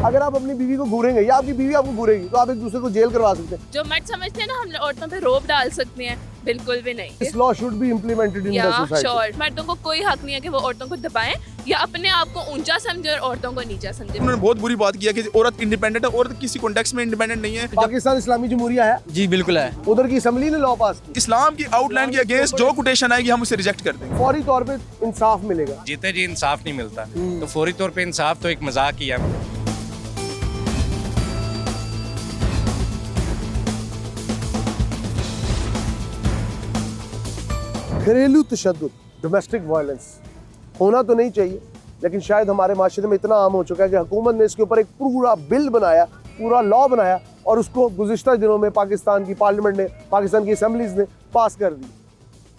अगर आप अपनी बीवी को घूरेंगे या आपकी बीवी आपको घूरेगी तो आप एक दूसरे को जेल करवा सकते हैं। जो मर्द समझते हैं ना हम औरतों पे रोब डाल सकते हैं, बिल्कुल भी नहीं। This law should be implemented in the society. Sure, मर्दों को कोई हक नहीं है कि वो औरतों को दबाएं या अपने आप को ऊंचा समझे और औरतों को नीचा समझे। उन्होंने बहुत बुरी बात किया कि औरत इंडिपेंडेंट है, औरत किसी कॉन्टेक्स्ट में इंडिपेंडेंट नहीं है। पाकिस्तान इस्लामी जमहूरिया है जी बिल्कुल है। उधर की असम्बली ने लॉ पास की, इस्लाम की आउटलाइन के अगेंस्ट जो कोटेशन आएगी हम उसे रिजेक्ट कर देंगे। फौरी तौर पे इंसाफ मिलेगा। जीते जी इंसाफ नहीं मिलता तो फौरी तौर पे इंसाफ तो एक मजाक ही है। घरेलू तशद्दुद, डोमेस्टिक वायलेंस होना तो नहीं चाहिए, लेकिन शायद हमारे माशरे में इतना आम हो चुका है कि हुकूमत ने इसके ऊपर एक पूरा बिल बनाया, पूरा लॉ बनाया और उसको गुज़िश्ता दिनों में पाकिस्तान की पार्लियामेंट ने, पाकिस्तान की असम्बलीज ने पास कर दी।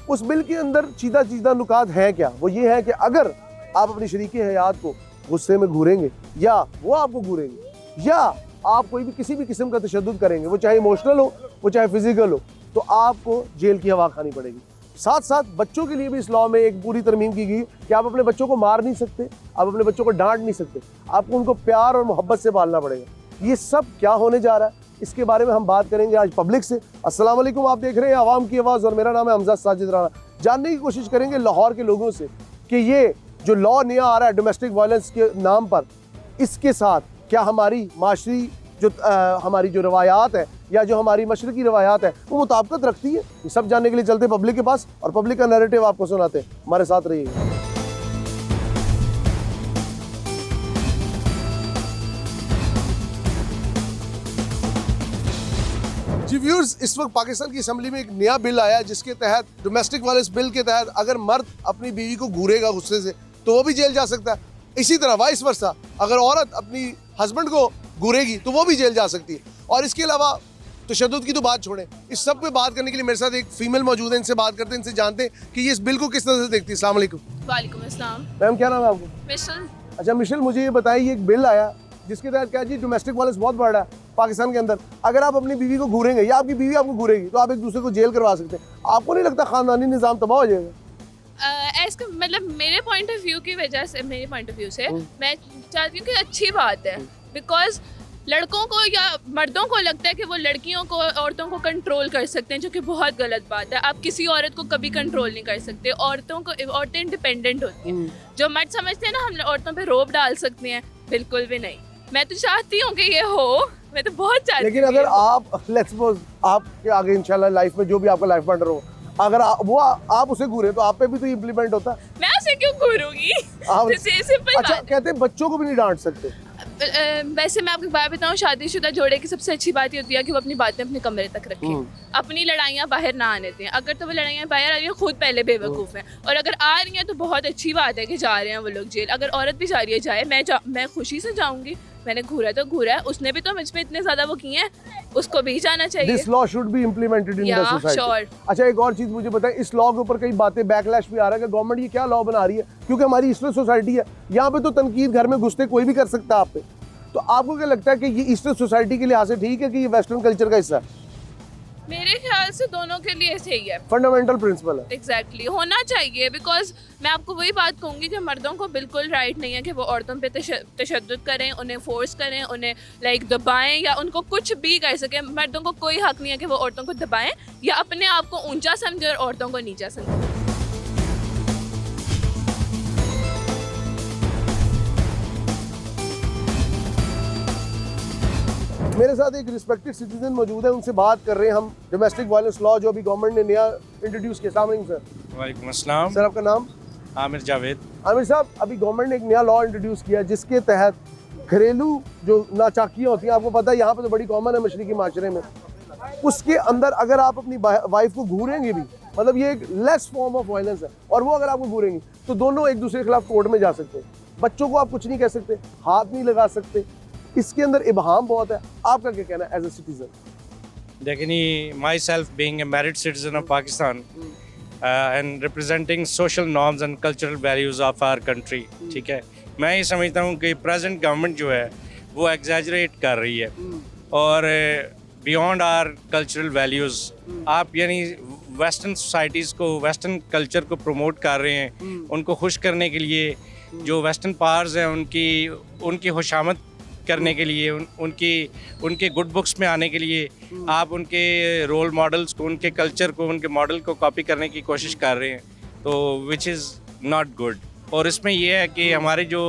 उस बिल के अंदर चीदा नुकात हैं क्या? वो ये है कि अगर आप अपनी शरीक हयात को गुस्से में घूरेंगे या वो आपको घूरेंगे या आप कोई भी किसी भी किस्म का तशद्दुद करेंगे, वो चाहे इमोशनल हो, वो चाहे फिजिकल हो, तो आपको जेल की हवा खानी पड़ेगी। साथ साथ बच्चों के लिए भी इस लॉ में एक पूरी तरमीम की गई कि आप अपने बच्चों को मार नहीं सकते, आप अपने बच्चों को डांट नहीं सकते, आपको उनको प्यार और मोहब्बत से पालना पड़ेगा। ये सब क्या होने जा रहा है, इसके बारे में हम बात करेंगे आज पब्लिक से। अस्सलाम वालेकुम, आप देख रहे हैं आवाम की आवाज़ और मेरा नाम है हमजा साजिद राना। जानने की कोशिश करेंगे लाहौर के लोगों से कि ये जो लॉ नया आ रहा है डोमेस्टिक वायलेंस के नाम पर, इसके साथ क्या हमारी माशरी हमारी जो रवायात है या जो हमारी मशरकी रवायात है वो मुताबिकत रखती है। ये सब जानने के लिए चलते पब्लिक के पास और पब्लिक का नैरेटिव आपको सुनाते हैं। हमारे साथ रहिएगा। जी व्यूअर्स, इस वक्त पाकिस्तान की असम्बली में एक नया बिल आया है जिसके तहत डोमेस्टिक वायलेंस बिल के तहत अगर मर्द अपनी बीवी को घूरेगा गुस्से से तो वो भी जेल जा सकता है। इसी तरह वाइस वर्सा अगर औरत अपनी हस्बैंड को घूरेगी तो वो भी जेल जा सकती है। और इसके अलावा तशद्दुद की तो बात छोड़ें, इस सब पे बात करने के लिए मेरे साथ एक फीमेल मौजूद है। इनसे बात करते हैं, इनसे जानते हैं कि ये इस बिल को किस तरह से देखती है। अस्सलाम वालेकुम। वालेकुम अस्सलाम। मैम क्या नाम है आपको? मिशेल। अच्छा मिशेल, मुझे ये बताइए, ये एक बिल आया जिसके तहत क्या जी डोमेस्टिक वायलेंस बहुत बढ़ रहा है पाकिस्तान के अंदर। अगर आप अपनी बीवी को घूरेंगे या आपकी बीवी आपको घूरेगी तो आप एक दूसरे को जेल करवा सकते हैं। आपको नहीं लगता खानदानी निज़ाम तबाह हो जाएगा? मतलब मेरे पॉइंट ऑफ व्यू की वजह से, मेरे पॉइंट ऑफ व्यू से मैं चाहती हूँ कि अच्छी बात है, बिकॉज लड़कों को या मर्दों को लगता है कि वो लड़कियों को, औरतों को कंट्रोल कर सकते हैं, जो कि बहुत गलत बात है। आप किसी औरत को कभी कंट्रोल नहीं कर सकते। औरतें इंडिपेंडेंट होती हैं। जो मर्द समझते हैं ना हम औरतों पे रोब डाल सकते हैं, बिल्कुल भी नहीं। मैं तो चाहती हूँ कि ये हो, मैं तो बहुत चाहती हूँ। लेकिन अगर आप लेट्स सपोज आपके आगे इंशाल्लाह लाइफ में जो भी आपका लाइफ पार्टनर हो, अगर आप उसे घूरे तो आप पे भी तो इम्प्लीमेंट होता है। मैं उसे क्यों घूरूंगी? सिंपल अच्छा बात। कहते हैं बच्चों को भी नहीं डांट सकते। वैसे मैं आपको एक बात बताऊं, शादीशुदा जोड़े की सबसे अच्छी बात ये होती है कि वो अपनी बातें अपने कमरे तक रखें, अपनी लड़ाइयाँ बाहर ना आने दें। अगर तो वो लड़ाइयाँ बाहर आ रही हैं, खुद पहले बेवकूफ़ हैं, और अगर आ रही हैं तो बहुत अच्छी बात है कि जा रहे हैं वो लोग जेल। अगर औरत भी जा रही है जाए, मैं खुशी से जाऊँगी। मैंने घूरा तो घूरा है, उसने भी तो मुझ पे इतने ज्यादा वो किए हैं, उसको भी जाना चाहिए। This law should be implemented in the society. अच्छा एक और चीज मुझे बताएं, इस लॉ के ऊपर कई बातें बैकलैश भी आ रहा है कि गवर्नमेंट ये क्या लॉ बना रही है, क्योंकि हमारी ईस्टर्न सोसाइटी है, यहाँ पे तो तनकीद घर में घुसते कोई भी कर सकता है आप पे। तो आपको क्या लगता है कि ये ईस्टर्न सोसाइटी के लिहाज से ठीक है कि ये वेस्टर्न कल्चर का हिस्सा है? मेरे ख्याल से दोनों के लिए सही है। फंडामेंटल प्रिंसिपल है। एग्जैक्टली होना चाहिए, बिकॉज मैं आपको वही बात कहूँगी कि मर्दों को बिल्कुल राइट नहीं है कि वो औरतों पे तशद्दुद करें, उन्हें फोर्स करें, उन्हें लाइक दबाएं या उनको कुछ भी कर सकें। मर्दों को कोई हक नहीं है कि वो औरतों को दबाएं या अपने आप को ऊंचा समझे और औरतों को नीचा समझे। मेरे साथ एक रिस्पेक्टेड सिटीजन मौजूद है, उनसे बात कर रहे हैं हम डोमेस्टिक वायलेंस लॉ जो अभी गवर्नमेंट ने नया इंट्रोड्यूस किया। अस्सलाम वालेकुम सर। वालेकुम अस्सलाम। सर आपका नाम? आमिर जावेद। आमिर साहब, अभी गवर्नमेंट ने एक नया लॉ इंट्रोड्यूस किया जिसके तहत घरेलू जो नाचाकियाँ होती हैं, आपको पता है यहाँ पे तो बड़ी कॉमन है मशरकी माशरे में, उसके अंदर अगर आप अपनी वाइफ को घूरेंगे भी, मतलब ये एक लेस फॉर्म ऑफ वायलेंस है, और वो अगर आपको घूरेंगी तो दोनों एक दूसरे के खिलाफ कोर्ट में जा सकते हैं। बच्चों को आप कुछ नहीं कह सकते, हाथ नहीं लगा सकते, इसके अंदर इबहाम बहुत है। आपका क्या कहना है एज ए सिटीजन? देखिए, myself being a married citizen of Pakistan and representing social norms and cultural values of our country, ठीक है, मैं ये समझता हूँ कि प्रेजेंट गवर्नमेंट जो है वो एग्जैजरेट कर रही है और बियॉन्ड आवर कल्चरल वैल्यूज़ आप यानी वेस्टर्न सोसाइटीज़ को, वेस्टर्न कल्चर को प्रमोट कर रहे हैं। उनको खुश करने के लिए जो वेस्टर्न पावर्स हैं उनकी खुशामद करने के लिए, उनके गुड बुक्स में आने के लिए आप उनके रोल मॉडल्स को, उनके कल्चर को, उनके मॉडल को कॉपी करने की कोशिश कर रहे हैं, तो विच इज़ नॉट गुड। और इसमें यह है कि हमारे जो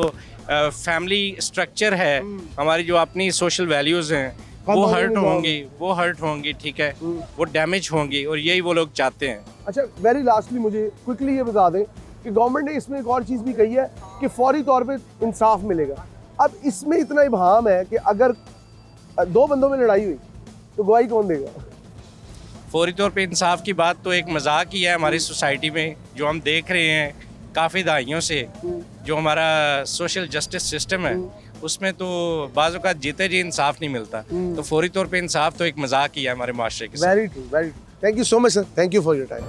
फैमिली स्ट्रक्चर है, हमारी जो अपनी सोशल वैल्यूज़ हैं वो हर्ट होंगी, ठीक है, वो डैमेज होंगी, और यही वो लोग चाहते हैं। अच्छा, वेरी लास्टली मुझे क्विकली ये बता दें कि गवर्नमेंट ने इसमें एक और चीज़ भी कही है कि फौरी तौर पे इंसाफ मिलेगा। अब इसमें इतना इबहाम है कि अगर दो बंदों में लड़ाई हुई तो गवाही कौन देगा? फौरी तौर पे इंसाफ की बात तो एक मजाक ही है हमारी सोसाइटी में, जो हम देख रहे हैं काफ़ी दहाइयों से। जो हमारा सोशल जस्टिस सिस्टम है उसमें तो बाज़ औक़ात जीते जी इंसाफ नहीं मिलता, तो फौरी तौर पे इंसाफ तो एक मजाक ही है हमारे माशरे के साथ। Very true, very true. Thank you so much sir, thank you for your time.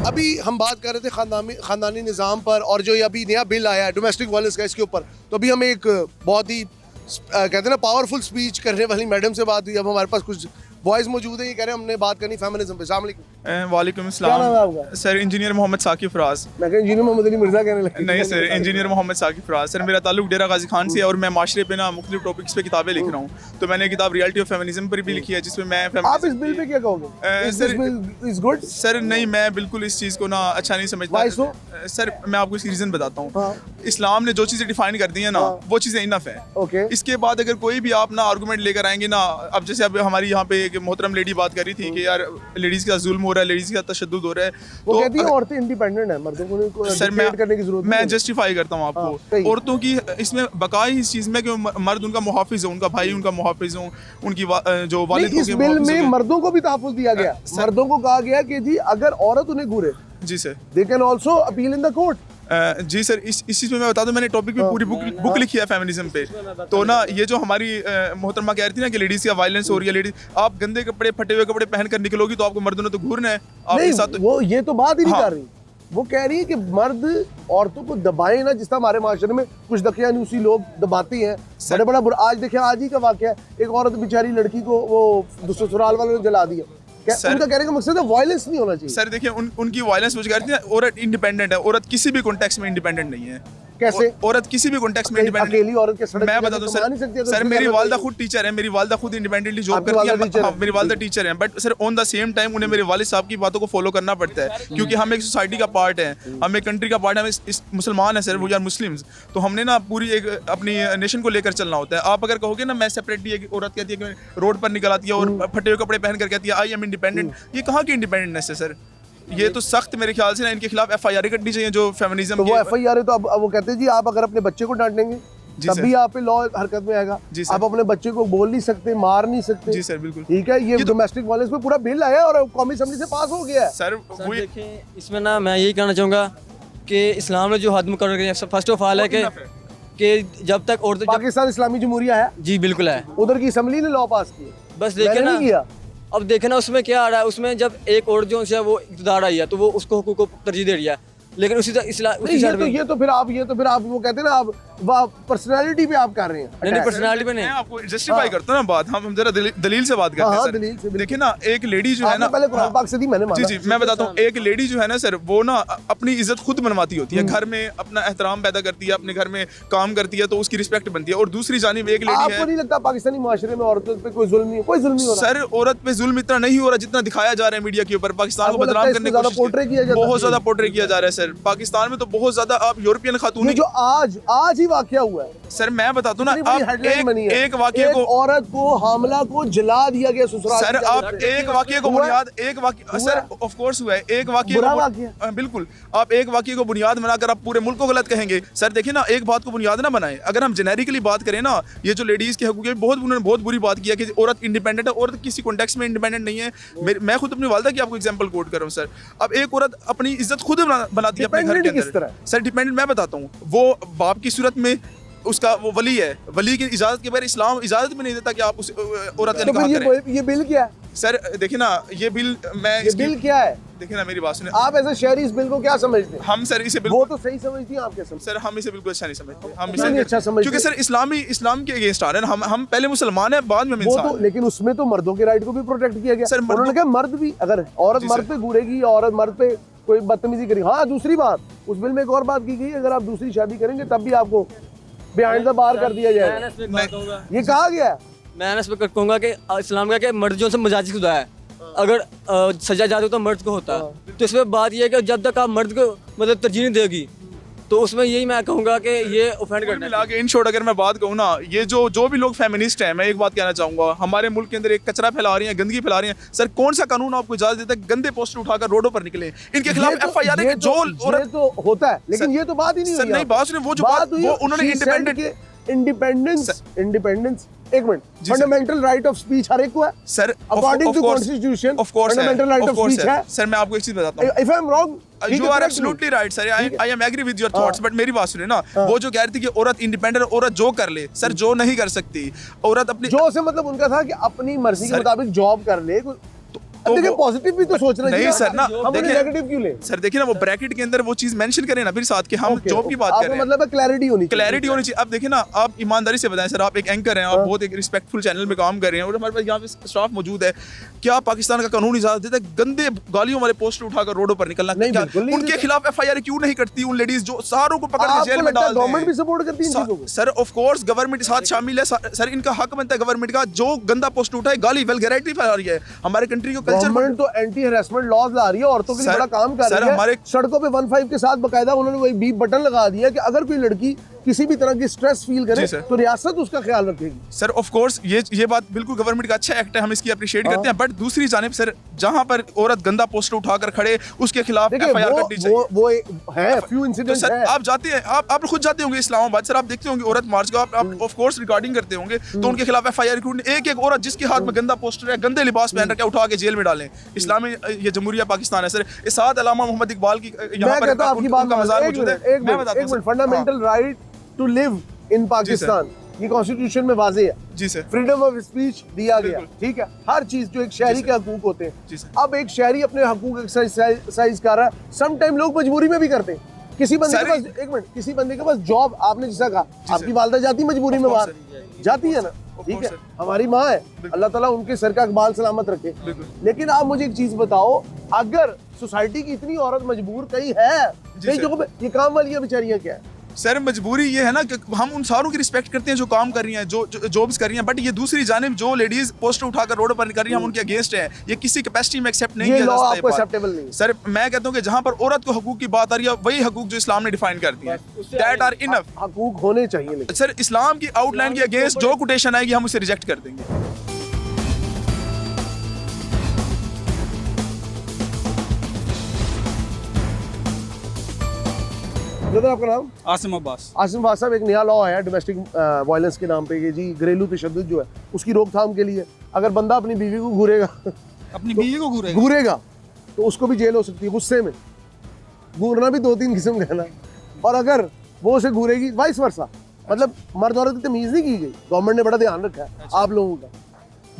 अभी हम बात कर रहे थे खानदानी निज़ाम पर, और जो ये अभी नया बिल आया है डोमेस्टिक वायलेंस का, इसके ऊपर तो अभी हमें एक बहुत ही कहते हैं ना पावरफुल स्पीच करने वाली मैडम से बात हुई। अब हमारे पास कुछ बॉयज़ मौजूद है, ये कह रहे हैं हमने बात करनी फेमिनिज्म पे। अस्सलाम वालेकुम। वालेकुम क्या नाम है अस्सलाम आपका? Sir engineer Mohammad Saqib Faraz. मैं कह इंजीनियर मोहम्मद अली मिर्जा कहने लगा। नहीं sir, engineer Mohammad Saqib Faraz. Sir मेरा ताल्लुक डेरा गाजी खान से है, और मैं माशरे पे ना मुख्तलिफ टॉपिक्स पे किताबें लिख रहा हूँ। तो मैंने किताब रियलिटी ऑफ फेमिनिज्म पर भी लिखी है, जिसमें मैं आप इस बिल पे क्या कहोगे? Is this bill is good? Sir नहीं, मैं बिल्कुल इस चीज़ को ना अच्छा नहीं समझता। Why so? सर मैं आपको इसकी रीज़न बताता हूँ। हाँ। इस्लाम ने जो चीज़ें डिफाइन कर दी हैं ना, वो चीज़ें इनफ है। ओके। इसके बाद अगर कोई भी आप ना आर्गूमेंट लेकर आएंगे ना, अब जैसे अब हमारी यहाँ पे एक मोहतरम लेडी बात कर रही थी कि यार लेडीज़ के साथ जुल्म हो रहा है, लेडीज़ के साथ तशद्दुद हो रहा है, वो कहती है औरतें इंडिपेंडेंट है, मर्दों को सर डिक्टेट करने की जरूरत नहीं मैं है। जस्टिफाई करता हूँ हाँ, आपको। सही। औरतों की इसमें बकाई इस चीज़ में कि मर्द उनका मुहाफिज हो, उनका भाई उनका मुहाफिज हो, उनकी जो वालिद नहीं, इस होंगे बिल मुहाफिज में होंगे। मर्दों को भी तहफ़्फ़ुज़ दिया गया। सर- मर्दों को कहा गया कि जी अगर औरत उन्हें घूरे, जी sir. They can also appeal in the court. जी सर, इस चीज़ में मैं बता दूं, मैंने टॉपिक में पूरी बुक लिखी है फेमिनिज्म पे। तो ना ये जो हमारी मोहतरमा कह रही थी ना कि लेडीज़ का वायलेंस हो रही है, लेडीज आप गंदे कपड़े फटे हुए कपड़े पहन कर निकलोगी तो आपको मर्दों ने तो घूरना है आपके नहीं, साथ। वो ये तो बात ही नहीं हाँ। कर रही। वो कह रही है कि मर्द औरतों को दबाए ना, जिस तरह हमारे माशरे में कुछ दकियानूसी लोग दबाती हैं। बड़े बड़ा बुरा, आज देखिए आज ही का वाक़या है, एक औरत बेचारी लड़की को वो ससुराल वालों ने जला दिया। सर- उनका कहने का मकसद है वायलेंस नहीं होना चाहिए। सर देखिए उनकी वायलेंस मुझे कहती है, औरत इंडिपेंडेंट है, औरत किसी भी कॉन्टेक्स्ट में इंडिपेंडेंट नहीं है। कैसे? औरत किसी भी कॉन्टेक्स्ट में इंडिपेंडेंट। अकेली औरत के सड़क मैं पे बता दूं कमा नहीं सकती सर, अगर सर उसके मेरी घर में वालदा कोई- खुद टीचर है, मेरी वालदा खुद इंडिपेंडेंटली जॉब आपकी करती वालदा है। टीचर हाँ, है? मेरी वालदा टीचर है, but sir on the same time उन्हें मेरे वालिद साहब की बातों को फॉलो करना पड़ता है, क्योंकि हम एक सोसाइटी का पार्ट है, हम एक कंट्री का पार्ट है, हम इस मुसलमान है सर, वो यार मुस्लिम्स। तो हमने ना पूरी एक अपनी नेशन को लेकर चलना होता है। आप अगर कहोगे ना मैं सेपरेटली, एक औरत कहती है कि रोड पर निकल आती है और फटे हुए कपड़े पहन कर कहती है आई एम इंडिपेंडेंट, ये कहाँ की इंडिपेंडेंटनेस है सर? ये तो सख्त मेरे ख्याल से ना इनके खिलाफ FIR कटनी चाहिए जो फेमिनिज्म तो वो FIR है। तो अब वो कहते हैं जी आप अगर अपने बच्चे को डांटेंगे जी तब सर। भी आप पे लॉ हरकत में आएगा। जी सर। आप अपने बच्चे को बोल नहीं सकते, मार नहीं सकते। जी सर बिल्कुल। ठीक है, ये तो- डोमेस्टिक वायलेंस पे पूरा बिल आया और कौमी असेंबली से पास हो गया है। सर सर वही देखें, इसमें ना मैं यही कहना चाहूँगा कि इस्लाम ने जो हद मुकर्रर किया, फर्स्ट ऑफ ऑल है कि जब तक औरतें पाकिस्तान इस्लामी जमहूरिया है, जी बिल्कुल है। उधर की असेंबली ने लॉ पास किया, बस देखे मैंने ना, नहीं किया। अब देखे ना उसमें क्या आ रहा है। उसमें जब एक औरत जो है वो इक़्तिदार आई है तो वो उसको हुकूक को तरजीह दे रही है, लेकिन उसी नहीं, साइड पे ये तो फिर आप वो कहते हैं ना, आप पर्सनालिटी पे आप कर रहे हैं नहीं, attack। पर्सनालिटी पे मैं नहीं। आपको जस्टिफाई करता हूँ ना बात, हम जरा दलील से बात करते हाँ, हैं हाँ, सर। दलील से, बिल्कुल। देखिए ना एक लेडी जो है आपने ना, पहले कुरान पाक से दी, मैंने जी माना। जी मैं बताता हूँ, एक लेडी जो है ना सर, वो ना अपनी इज्जत खुद मनवाती होती है, घर में अपना एहतराम पैदा करती है, अपने घर में काम करती है तो उसकी रिस्पेक्ट बनती है। और दूसरी जानिब एक लेडी आपको है, नहीं लगता पाकिस्तानी माशरे में औरतों पे कोई जुल्म नहीं है? कोई जुल्म नहीं हो रहा। सर औरत पे जुल्म इतना नहीं हो रहा जितना दिखाया जा रहा है मीडिया के ऊपर। पाकिस्तान को आपको लगता बदनाम है करने इसको की ज्यादा portray किया कोशिश जाता है? बहुत ज्यादा पोर्ट्रे किया जा रहा है सर। पाकिस्तान में तो बहुत ज्यादा आप यूरोपियन खातून ये जो आज ही वाकया हुआ है, सर मैं बताता हूँ ना, इतनी बड़ी आप headline बनी है। एक वाक्य एक को औरत को हामला को जला दिया गया ससुराल सर की आप जाके। एक वाक्य को हुआ? बुनियाद एक वाक्य हुआ? सर ऑफ कोर्स हुआ है एक वाक्य बुरा को वाकया? बिल्कुल आप एक वाक्य को बुनियाद बनाकर आप पूरे मुल्क को गलत कहेंगे सर। देखिए ना एक बात को बुनियाद ना बनाएं। अगर हम जेनेरिकली बात करें ना, ये जो लेडीज के हकूक़ की उन्होंने बहुत बुरी बात किया कि औरत इंडिपेंडेंट है, औरत किसी कॉन्टेक्स्ट में इंडिपेंडेंट नहीं है। मैं खुद अपनी वालदा की आपको एग्जांपल कोट कर रहा हूँ सर। अब एक औरत अपनी इज्जत खुद बनाती है अपने घर के Dependent किस अंदर। तरह? सर डिपेंडेंट मैं बताता हूँ, वो बाप की सूरत में उसका वो वली है, वली की इजाजत के बगैर इस्लाम इजाजत भी नहीं देता कि आप उस औरत का तो निकाह फिर करें। ये बिल क्या है? सर देखिए ना ये बिल मैं ये बिल क्या है? देखिए ना मेरी बात सुनिए, आप ऐसे शहरी इस बिल को क्या समझते हैं? हम सर इसे वो बिल्कुल तो सही समझती हैं, आप क्या समझते सर हम इसे बिल्कुल अच्छा नहीं समझते, हम क्यों नहीं अच्छा समझते? क्योंकि सर इस्लाम के अगेंस्ट आ रहे हैं ना, हम पहले मुसलमान हैं बाद में हम हैं? वो इंसान तो हैं। लेकिन उसमें तो मर्दों के राइट को भी प्रोटेक्ट किया गया। सर, मर्दों- उन्होंने कहा मर्द भी, अगर औरत जी, मर्द सर। पे घूरेगी, औरत मर्द पे कोई बदतमीजी करेगी। हाँ, दूसरी बात, उस बिल में एक और बात की गई, अगर आप दूसरी शादी करेंगे तब भी आपको बिहाइंड द बार कर दिया जाएगा। मैं इसमें एक बात कहूंगा, ये कहा गया है। मैं इसमें कहूंगा कि इस्लाम का कि मर्द जो से मजाजी खुदा है, अगर सजा जाती हो तो मर्द को होता है। तो इसमें बात यह है कि जब तक आप मर्द को मतलब तरजीह नहीं देगी, तो उसमें यही मैं कहूंगा कि ये ऑफेंड कुल करना है। मिला के इन शॉर्ट अगर मैं बात कहूँ ना, ये जो भी लोग फेमिनिस्ट हैं, मैं एक बात कहना चाहूंगा, हमारे मुल्क के अंदर एक कचरा फैला रही हैं, गंदगी फैला रही हैं। सर कौन सा कानून आपको इजाजत देता है गंदे पोस्टर उठाकर रोडों पर निकले? इनके खिलाफ ये तो- एफआईआर है ये कि तो- जो ये तो होता है, लेकिन सर- ये तो बात ही नहीं सर हुई नहीं यहाँ पे। बात सुनिए, वो जो बात हुई, वो उन्होंने she said इंडिपेंडेंट कि इंडिपेंडेंस एक मिनट, जी, sir. Fundamental right of speech हर एक को है। Sir According to Constitution, fundamental right of speech है। सर मैं आपको एक चीज बताता हूँ, If I'm wrong, you are absolutely right sir, I am agree with your thoughts, but मेरी बात सुनिए ना, वो जो कह रही थी कि औरत इंडिपेंडेंट, औरत जो कर ले, सर जो नहीं कर सकती औरत अपनी जो से मतलब उनका था कि अपनी मर्जी के सर- मुताबिक जॉब कर ले। अब देखिए वो- पॉजिटिव भी तो सोचना नहीं चाहिए। सर ना, हम देखिए- नेगेटिव क्यों ले? सर देखिए ना वो ब्रैकेट के अंदर वो चीज मेंशन करें ना फिर साथ के हम Okay, जॉब की बात कर आपका रहे हैं, मतलब है क्लैरिटी होनी चाहिए। क्लैरिटी होनी चाहिए। अब देखिए ना, आप ईमानदारी से बताएं सर, आप एक एंकर हैं, आप बहुत एक रिस्पेक्टफुल चैनल में काम कर रहे हैं और हमारे पास यहाँ पे स्टाफ मौजूद है, क्या पाकिस्तान का कानून इजाजत देता है गंदे गालियों वाले पोस्टर उठाकर रोडों पर निकलना? नहीं, क्या बिल्कुल नहीं उनके देता। खिलाफ एफआईआर क्यों नहीं करती उन लेडीज जो सारों को पकड़ के आपको जेल में लगता है डाल गवर्नमेंट भी दें? सपोर्ट करती है इन चीजों को? सर ऑफ कोर्स गवर्नमेंट साथ शामिल है सर, इनका हक बनता है गवर्नमेंट का, जो गंदा पोस्ट उठाए गाली वल्गैरिटी फैला रही है हमारे कंट्री को कल्चर। गवर्नमेंट तो एंटी हैरेसमेंट लॉज ला रही है, औरतों के लिए सर- बड़ा काम कर सर, रही है। हमारे- सड़कों पे 15 के साथ बकायदा उन्होंने वही बीप बटन लगा दिया कि अगर कोई लड़की किसी भी तरह की स्ट्रेस फील करे जी, सर। तो रियासत उसका ख्याल रखेगी। सर ऑफ कोर्स ये बात बिल्कुल गवर्नमेंट का अच्छा एक्ट है, हम इसकी अप्रिशिएट करते हैं, बट दूसरी जानिब सर जहां पर औरत गंदा पोस्टर उठाकर खड़े उसके खिलाफ देखिए एफआईआर करनी चाहिए। वो है फ्यू तो इंसिडेंट्स सर है। आप जाते हैं, आप खुद जाते होंगे इस्लामाबाद सर, आप देखते होंगे औरत मार्च का, आप ऑफ कोर्स रिकॉर्डिंग करते होंगे, तो उनके खिलाफ एफआईआर क्यों नहीं? एक औरत जिसके हाथ में गंदा पोस्टर है, गंदे लिबास पहन रखे, उठा के जेल में डालें। इस्लामी ये जमहूरिया पाकिस्तान है सर, इस साथ अलामा मोहम्मद इकबाल की यहाँ मैं कहता हूं आपकी बात उनका मज़ार मौजूद है। मैं बताता हूं sir. Fundamental right to live in Pakistan, ये कॉन्स्टिट्यूशन में वाजे है। जी सर, फ्रीडम ऑफ स्पीच दिया गया, बिल्कुल। ठीक है, हर चीज जो एक शहरी जी के सर। हकूक होते जी हैं। सर। अब एक शहरी अपने हकूक एक्सरसाइज कर रहा है, सम टाइम लोग मजबूरी में भी करते हैं। किसी बंदे के सर- पास एक मिनट, किसी बंदे के पास जॉब, आपने जैसा कहा, जी आपकी सर। वालदा जाती मजबूरी में Of बाहर, course, जाती है ना, Of ठीक course, है, sir. हमारी माँ है, बिल्कुल। अल्लाह ताला उनके सर का इकबाल सलामत रखे। बिल्कुल। लेकिन आप मुझे एक चीज बताओ, अगर सोसाइटी की इतनी औरत मजबूर कहीं है, जी कई सर। जगहों पे ये काम वाली बेचारियां क्या है? सर मजबूरी ये है ना कि हम उन सारों की रिस्पेक्ट करते हैं जो काम कर रही हैं, जो जॉब्स कर रही हैं, बट ये दूसरी जानिब जो लेडीज पोस्टर उठाकर रोड पर कर रही हैं हम उनके अगेंस्ट हैं, ये किसी कैपेसिटी में एक्सेप्ट नहीं ये किया जा लॉ सकता। आपको ये बात। एक्सेप्टेबल नहीं है। सर मैं कहता हूँ कि जहाँ पर औरत को हकूक की बात आ रही है, वही हकूक जो इस्लाम ने डिफाइन कर दिए हैं, दैट आर इनफ। हकूक होने चाहिए, लेकिन सर इस्लाम की आउटलाइन के अगेंस्ट जो कोटेशन आएगी हम उसे रिजेक्ट कर देंगे। ब्रदर आपका नाम? आसिम अब्बास। आसिम खान साहब, एक नया लॉ आया डोमेस्टिक वायलेंस के नाम पे, ये जी घरेलू तशद्दुद जो है उसकी रोकथाम के लिए, अगर बंदा अपनी बीवी को घूरेगा अपनी बीवी को घूरेगा। घूरेगा तो उसको भी जेल हो सकती है। गुस्से में घूरना भी 2-3 किस्म का है ना, और अगर वो उसे घूरेगी वाइस वर्सा, मतलब मर्द औरत की तमीज़ नहीं की गई, गवर्नमेंट ने बड़ा ध्यान रखा है आप लोगों का।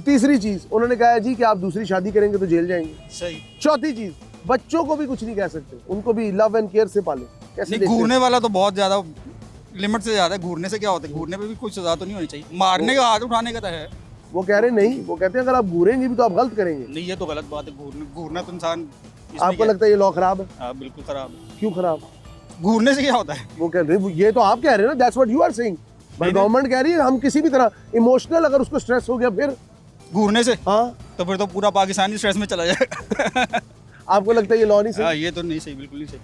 तीसरी चीज़ उन्होंने कहा है जी कि आप दूसरी शादी करेंगे तो जेल जाएंगे। सही। चौथी चीज़, बच्चों को भी कुछ नहीं कह सकते, उनको भी लव एंड केयर से पालें। कैसे नहीं, देखते हैं? घूरने वाला तो बहुत ज्यादा लिमिट से ज्यादा है। घूरने से क्या होता है? घूरने पे भी कुछ सजा तो नहीं होनी चाहिए। मारने का, हाथ उठाने का तो है। वो कह रहे नहीं, वो कहते हैं अगर आप घूरेंगे भी तो आप गलत करेंगे। नहीं, ये तो गलत बात है। घूरना तो इंसान इसमें आपको क्या- लगता है ये लॉ खराब है? हाँ, बिल्कुल खराब है। क्यों खराब? घूरने से क्या होता है? वो कह रहे ये तो आप कह रहे हैं ना, that's what you are saying. But government कह रही है हम किसी भी तरह इमोशनल, अगर उसको स्ट्रेस हो गया फिर, घूरने से हाँ, तो फिर तो पूरा पाकिस्तान ही स्ट्रेस में चला जाएगा। आपको लगता है ये लॉ नहीं हाँ, सही? ये तो नहीं सही, बिल्कुल नहीं सही।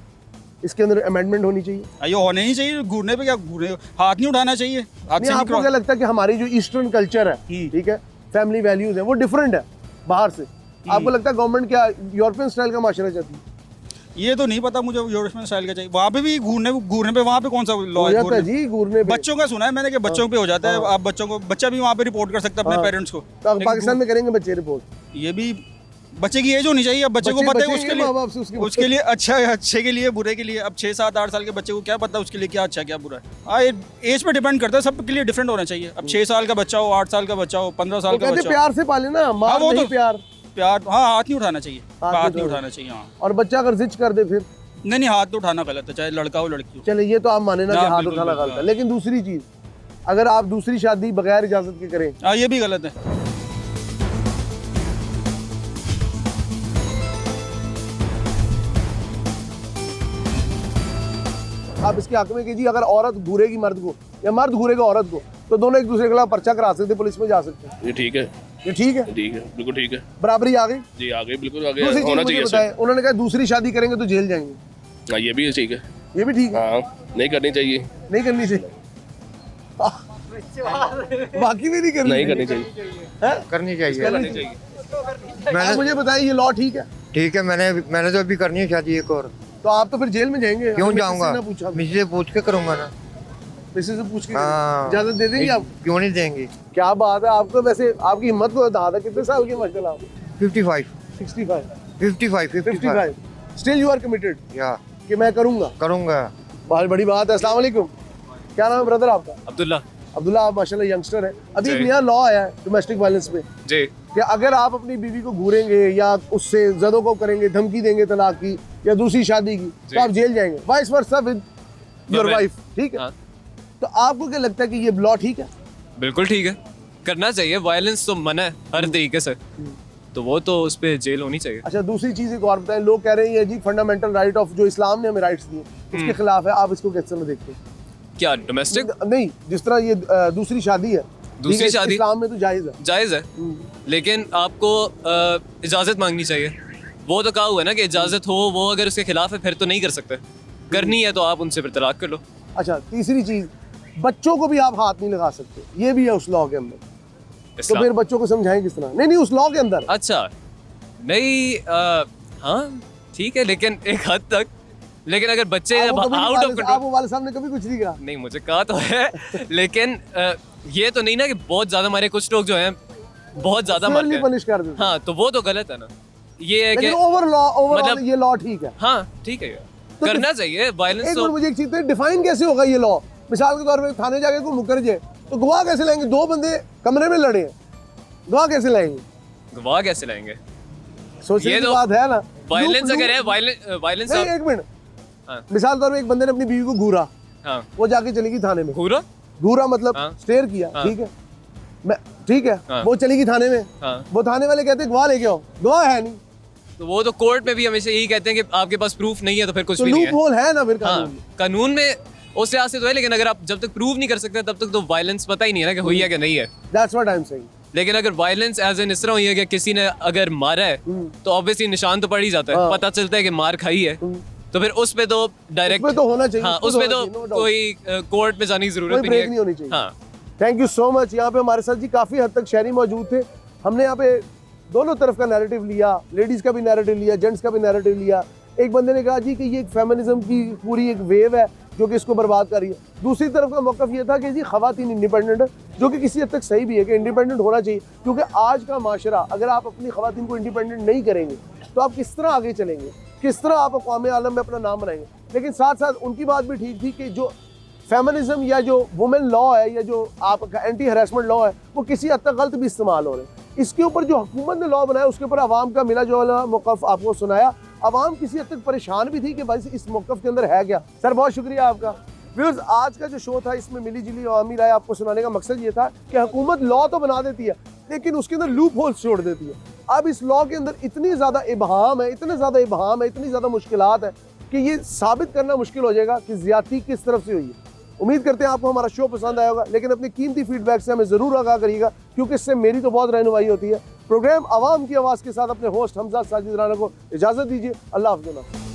इसके अंदर अमेंडमेंट होनी चाहिए। हाँ, ये होने ही चाहिए। घूरने पे क्या, घूरने हाथ नहीं उठाना चाहिए। हाथ नहीं, से नहीं आपको क्या क्रॉस। लगता है कि हमारी जो ईस्टर्न कल्चर है, ठीक है, फैमिली वैल्यूज है, वो डिफरेंट है बाहर से? आपको लगता है गवर्नमेंट क्या यूरोपियन स्टाइल का माशरा चाहती है? ये तो नहीं पता मुझे, यूरोपियन स्टाइल का चाहिए। वहाँ पे भी घूरने पे वहाँ पे कौन सा लॉ हो है? जाता है घूरने- जी घूरने पे। बच्चों का सुना है मैंने कि बच्चों पे हो जाता है। आप बच्चों को, बच्चा भी वहाँ पे रिपोर्ट कर सकता है अपने हाँ। पेरेंट्स को। तो अब लेकिन पाकिस्तान में करेंगे बच्चे रिपोर्ट? ये भी बच्चे की एज होनी चाहिए। अब बच्चे को पता है बचेंगे उसके माँ बाप से लिए, उसके उसके लिए अच्छा है, अच्छे के लिए, बुरे के लिए। अब 6, 7, 8 साल के बच्चे को क्या पता उसके लिए क्या अच्छा है क्या बुरा है? हाँ, एज पे डिपेंड करता है। सबके लिए डिफरेंट होना चाहिए। अब 6 साल का बच्चा हो, 8 साल का बच्चा हो, 15 साल वो का कहते बच्चा हो। प्यार से पाले ना, मार वो नहीं तो- प्यार। प्यार, हाँ हाथ नहीं उठाना चाहिए, हाथ हाथ नहीं नहीं उठाना उठाना चाहिए, हाँ। और बच्चा अगर जिद कर दे फिर? नहीं हाथ तो उठाना गलत है, चाहे लड़का हो लड़की हो। चले ये तो आप माने ना कि हाँ, हाथ बिल्कुल, उठाना बिल्कुल, गलत है, लेकिन दूसरी चीज अगर आप दूसरी शादी बगैर इजाजत के करें? हाँ ये भी गलत है। आप इसके हक में कि जी अगर औरत घूरेगी मर्द को या मर्द घूरेगा औरत को तो दोनों एक दूसरे के खिलाफ पर्चा करा सकते, पुलिस में जा सकते हैं। ये ठीक है, ये ठीक है, ठीक है, बिल्कुल ठीक है बराबरी आ गई जी, आगे बिल्कुल आगे दूसरी चीज होना मुझे चाहिए बताएं, उन्होंने कहा दूसरी शादी करेंगे तो जेल जाएंगे, हाँ, ये भी ठीक है, ये भी ठीक है, हाँ नहीं करनी चाहिए, नहीं करनी चाहिए, बाकी भी नहीं नहीं करनी करनी चाहिए, है? करनी चाहिए। करनी करनी चाहिए। आप मैंने मुझे बताएं ये लॉ ठीक है? ठीक है, मैंने तो अभी करनी है शादी एक और। तो आप तो फिर जेल में जाएंगे। क्यों अगर जाऊंगा? मिसेस से ना पूछा तो। मिसेस से पूछ के करूंगा ना। मिसेस से पूछ के हाँ। इजाजत दे देंगे आप? क्यों नहीं देंगे? क्या बात है, आपको वैसे आपकी हिम्मत को बता था। कितने साल के माशाल्लाह आप? 55 65 55 स्टिल यू आर कमिटेड या कि मैं करूंगा? करूंगा। बहुत बड़ी बात है। अस्सलाम वालेकुम, क्या नाम है ब्रदर आपका? अब्दुल्ला अब्दुल्ला, आप माशाल्लाह यंगस्टर है। अभी एक जी। नया लॉ आया है डोमेस्टिक वायलेंस पे जी कि अगर आप अपनी बीवी को घूरेंगे या उससे जदों को करेंगे, धमकी देंगे तलाक की या दूसरी शादी की, तो आप जेल जाएंगे। वाइस वर्सा विद योर मैं- वाइफ, ठीक है? हाँ। तो आपको क्या लगता है कि ये लॉ ठीक है? बिल्कुल ठीक है, करना चाहिए। वायलेंस तो मना है हर तरीके से, तो वो तो उस पर जेल होनी चाहिए। अच्छा, दूसरी चीज एक और बताएं, लोग कह रहे हैं ये जी फंडामेंटल राइट ऑफ जो इस्लाम ने हमें राइट्स दिए उसके खिलाफ है, आप इसको किस तरह देखते हैं? क्या डोमेस्टिक नहीं, जिस तरह ये दूसरी शादी है, दूसरी ठीक है, शादी? इस्लाम में तो जायज है। जायज़ है, लेकिन आपको इजाज़त मांगनी चाहिए। वो तो कहा हुआ है ना कि इजाज़त हो, वो अगर उसके खिलाफ है फिर तो नहीं कर सकते। करनी है तो आप उनसे फिर तलाक कर लो। अच्छा, तीसरी चीज, बच्चों को भी आप हाथ नहीं लगा सकते, ये भी है उस लॉ के अंदर। तो इस्लाम फिर बच्चों को समझाएं किस तरह? नहीं, उस लॉ के अंदर। अच्छा नहीं, हाँ ठीक है, लेकिन एक हद तक। लेकिन अगर बच्चे आपको कभी आउट ऑफ कंट्रोल, आपको वाले साहब ने कभी कुछ नहीं कहा? नहीं मुझे कहा तो है, लेकिन ये तो नहीं ना कि बहुत ज्यादा हमारे कुछ लोग जो हैं बहुत ज्यादा मारते Fairly हैं। punish कर देते। हाँ तो वो तो गलत है ना। ये है कि लेकिन ओवरऑल मतलब- ये लॉ ठीक है। हाँ ठीक है, तो करना चाहिए। वायलेंस एक तो मिनट, मुझे एक चीज डिफाइन कैसे होगा ये लॉ? मिसाल के तौर पे थाने जाके कोई मुकर जाए तो गवाह कैसे लाएंगे? दो बंदे कमरे में लड़े हैं, गवाह कैसे लाएंगे? गवाह कैसे लाएंगे? सोचने ये की तो बात है ना। वायलेंस लूप- अगर है, वायलेंस नहीं, एक मिनट, हाँ। मिसाल तौर पे एक बंदे ने अपनी बीवी को घूरा, हाँ वो जाके चलेगी थाने में। पूरा घूरा मतलब हाँ। स्टेयर किया, हाँ। ठीक है, मैं ठीक है, हाँ। वो चलेगी थाने में। हाँ, वो थाने वाले कहते हैं गवाह लेके आओ, गवाह है नहीं, तो वो तो कोर्ट में भी हमेशा यही कहते हैं कि आपके पास प्रूफ नहीं है तो फिर कुछ तो भी नहीं लूप है। होल है ना फिर हाँ कानून में। कानून में उस लिहाज से तो है, लेकिन अगर आप जब तक प्रूव नहीं कर सकते तब तक तो वायलेंस पता ही नहीं है ना कि हुई है कि नहीं है। That's what I'm saying। लेकिन अगर वायलेंस एज एन इस तरह हुई है कि किसी ने अगर मारा है तो ऑब्वियसली निशान तो पड़ ही जाता है, हाँ। पता चलता है कि मार खाई है, तो फिर उस पे तो डायरेक्ट उसमें तो होना चाहिए, हाँ उसमें उसमें तो तो होना चाहिए, no doubt। कोई कोर्ट में जाने की जरूरत कोई भी ब्रेक नहीं नहीं है। होनी चाहिए। हाँ थैंक यू सो मच। यहाँ पे हमारे साथ जी काफ़ी हद तक शहरी मौजूद थे। हमने यहाँ पे दोनों तरफ का नैरेटिव लिया, लेडीज़ का भी नैरेटिव लिया, जेंट्स का भी नैरेटिव लिया। एक बंदे ने कहा जी कि ये एक फेमिनिज्म की पूरी एक वेव है जो कि इसको बर्बाद कर रही है। दूसरी तरफ का मौक़िफ़ ये था कि जी ख़वातीन इंडिपेंडेंट है, जो कि किसी हद तक सही भी है कि इंडिपेंडेंट होना चाहिए, क्योंकि आज का माशरा अगर आप अपनी ख़वातीन को इंडिपेंडेंट नहीं करेंगे तो आप किस तरह आगे चलेंगे, किस तरह आप अक़वाम आलम में अपना नाम बनाएंगे। लेकिन साथ साथ उनकी बात भी ठीक थी कि जो फेमिनिज्म या जो वुमेन लॉ है या जो आपका एंटी हरासमेंट लॉ है वो किसी हद तक गलत भी इस्तेमाल हो रहे हैं। इसके ऊपर जो हुकूमत ने लॉ बनाया उसके ऊपर आवाम का मिला जो वाला मौक़िफ़ आपको सुनाया। आवाम किसी हद तक परेशान भी थी कि भाई इस मौक़िफ़ के अंदर है क्या। सर बहुत शुक्रिया आपका। व्यूअर्स, आज का जो शो था इसमें मिली जुली अवामी राय आपको सुनाने का मकसद ये था कि हुकूमत लॉ तो बना देती है लेकिन उसके अंदर लूप होल्स छोड़ देती है। अब इस लॉ के अंदर इतनी ज़्यादा इबहाम है, इतने ज़्यादा इबहाम है, इतनी ज़्यादा मुश्किलात है कि ये साबित करना मुश्किल हो जाएगा कि ज़्यादती किस तरफ से हुई है। उम्मीद करते हैं आपको हमारा शो पसंद आया होगा, लेकिन अपनी कीमती फीडबैक से हमें ज़रूर आगाह करिएगा क्योंकि इससे मेरी तो बहुत रहनुमाई होती है। प्रोग्राम आवाम की आवाज़ के साथ अपने होस्ट हमजा साजिद राना को इजाज़त दीजिए। अल्लाह हाफ़िज़।